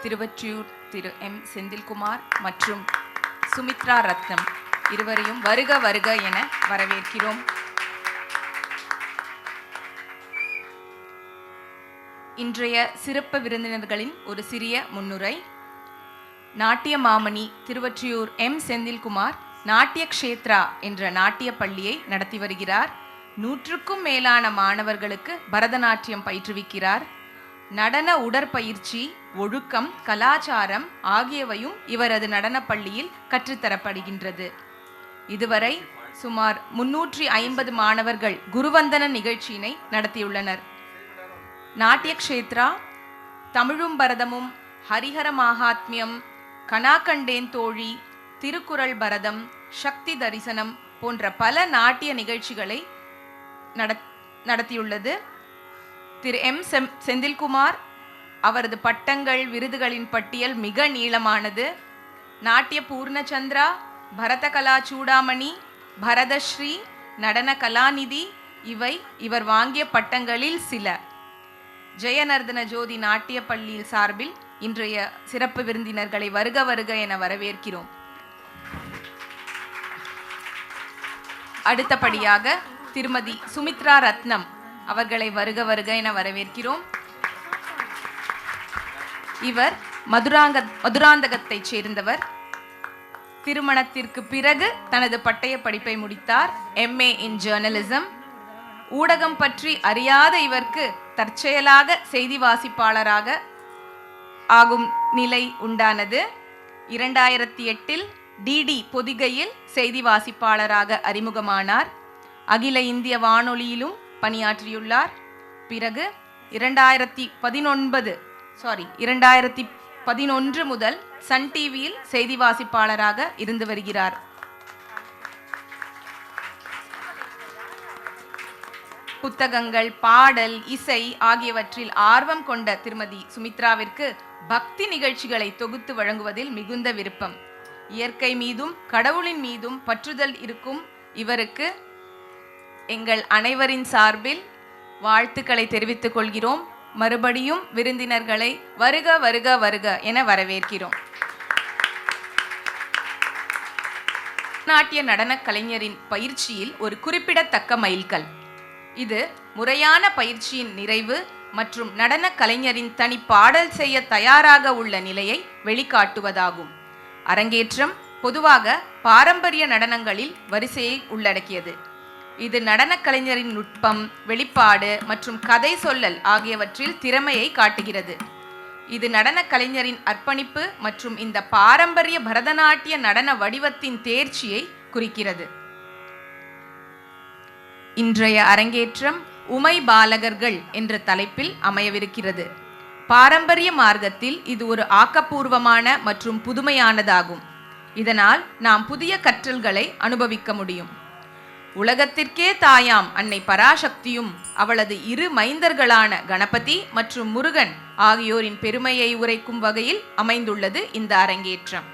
திருவொற்றியூர் திரு M Senthilkumar மற்றும் சுமித்ரா ரத்னம் இருவரையும் வருக வருக என வரவேற்கிறோம். இன்றைய சிறப்பு விருந்தினர்களின் ஒரு சிறிய முன்னுரை. நாட்டிய மாமணி திருவொற்றியூர் எம் செந்தில்குமார் நாட்டிய க்ஷேத்ரா என்ற நாட்டிய பள்ளியை நடத்தி வருகிறார். 100க்கும் மேலான மாணவர்களுக்கு பரதநாட்டியம் பயிற்றுவிக்கிறார். நடன உடற்பயிற்சி, ஒழுக்கம், கலாச்சாரம் ஆகியவையும் இவரது நடன பள்ளியில் கற்றுத்தரப்படுகின்றது. இதுவரை சுமார் 350 மாணவர்கள் குருவந்தன நிகழ்ச்சியினை நடத்தியுள்ளனர். நாட்டிய க்ஷேத்ரா தமிழும் பரதமும், ஹரிஹர மகாத்மியம், கனாகண்டேன் தோழி, திருக்குறள் பரதம், சக்தி தரிசனம் போன்ற பல நாட்டிய நிகழ்ச்சிகளை நடத்தியுள்ளது. திரு எம் செந்தில்குமார் அவரது பட்டங்கள், விருதுகளின் பட்டியல் மிக நீளமானது. நாட்டிய பூர்ணச்சந்திரா, பரத கலா சூடாமணி, பரதஸ்ரீ, நடன கலாநிதி இவை இவர் வாங்கிய பட்டங்களில் சில. ஜெயநர்தன ஜோதி நாட்டிய பள்ளியில் சார்பில் இன்றைய சிறப்பு விருந்தினர்களை வருக வருக என வரவேற்கிறோம். அடுத்தபடியாக திருமதி சுமித்ரா ரத்னம் அவர்களை வருக வருக என வரவேற்கிறோம். இவர் மதுராந்தகத்தைச் சேர்ந்தவர். திருமணத்திற்கு பிறகு தனது பட்டய படிப்பை முடித்தார். MA இன் ஜேர்னலிசம். ஊடகம் பற்றி அறியாத இவருக்கு தற்செயலாக செய்தி வாசிப்பாளராக ஆகும் நிலை உண்டானது. 2008 DD பொதிகையில் செய்தி வாசிப்பாளராக அறிமுகமானார். அகில இந்திய வானொலியிலும் பணியாற்றியுள்ளார். பிறகு 2011 முதல் சன் டிவியில் செய்தி வாசிப்பாளராக இருந்து வருகிறார். புத்தகங்கள், பாடல், இசை ஆகியவற்றில் ஆர்வம் கொண்ட திருமதி சுமித்ராவிற்கு பக்தி நிகழ்ச்சிகளை தொகுத்து வழங்குவதில் மிகுந்த விருப்பம். இயற்கை மீதும் கடவுளின் மீதும் பற்றுதல் இருக்கும் இவருக்கு எங்கள் அனைவரின் சார்பில் வாழ்த்துக்களை தெரிவித்துக் கொள்கிறோம். மறுபடியும் விருந்தினர்களை வருக வருக வருக என வரவேற்கிறோம். நாட்டிய நடன கலைஞரின் பயிற்சியில் ஒரு குறிப்பிடத்தக்க மைல்கல். இது முறையான பயிற்சியின் நிறைவு மற்றும் நடன கலைஞரின் தனி பாடல் செய்ய தயாராக உள்ள நிலையை வெளிக்காட்டுவதாகும். அரங்கேற்றம் பொதுவாக பாரம்பரிய நடனங்களில் வரிசையை உள்ளடக்கியது. இது நடன கலைஞரின் நுட்பம், வெளிப்பாடு மற்றும் கதை சொல்லல் ஆகியவற்றில் திறமையை காட்டுகிறது. இது நடன கலைஞரின் அர்ப்பணிப்பு மற்றும் இந்த பாரம்பரிய பரதநாட்டிய நடன வடிவத்தின் தேர்ச்சியை குறிக்கிறது. இன்றைய அரங்கேற்றம் உமை பாலகர்கள் என்ற தலைப்பில் அமையவிருக்கிறது. பாரம்பரிய மார்க்கத்தில் இது ஒரு ஆக்கப்பூர்வமான மற்றும் புதுமையானதாகும். இதனால் நாம் புதிய கற்றல்களை அனுபவிக்க முடியும். உலகத்திற்கே தாயாம் அன்னை பராசக்தியும் அவளது 2 மைந்தர்களான கணபதி மற்றும் முருகன் ஆகியோரின் பெருமையை உரைக்கும் வகையில் அமைந்துள்ளது இந்த அரங்கேற்றம்.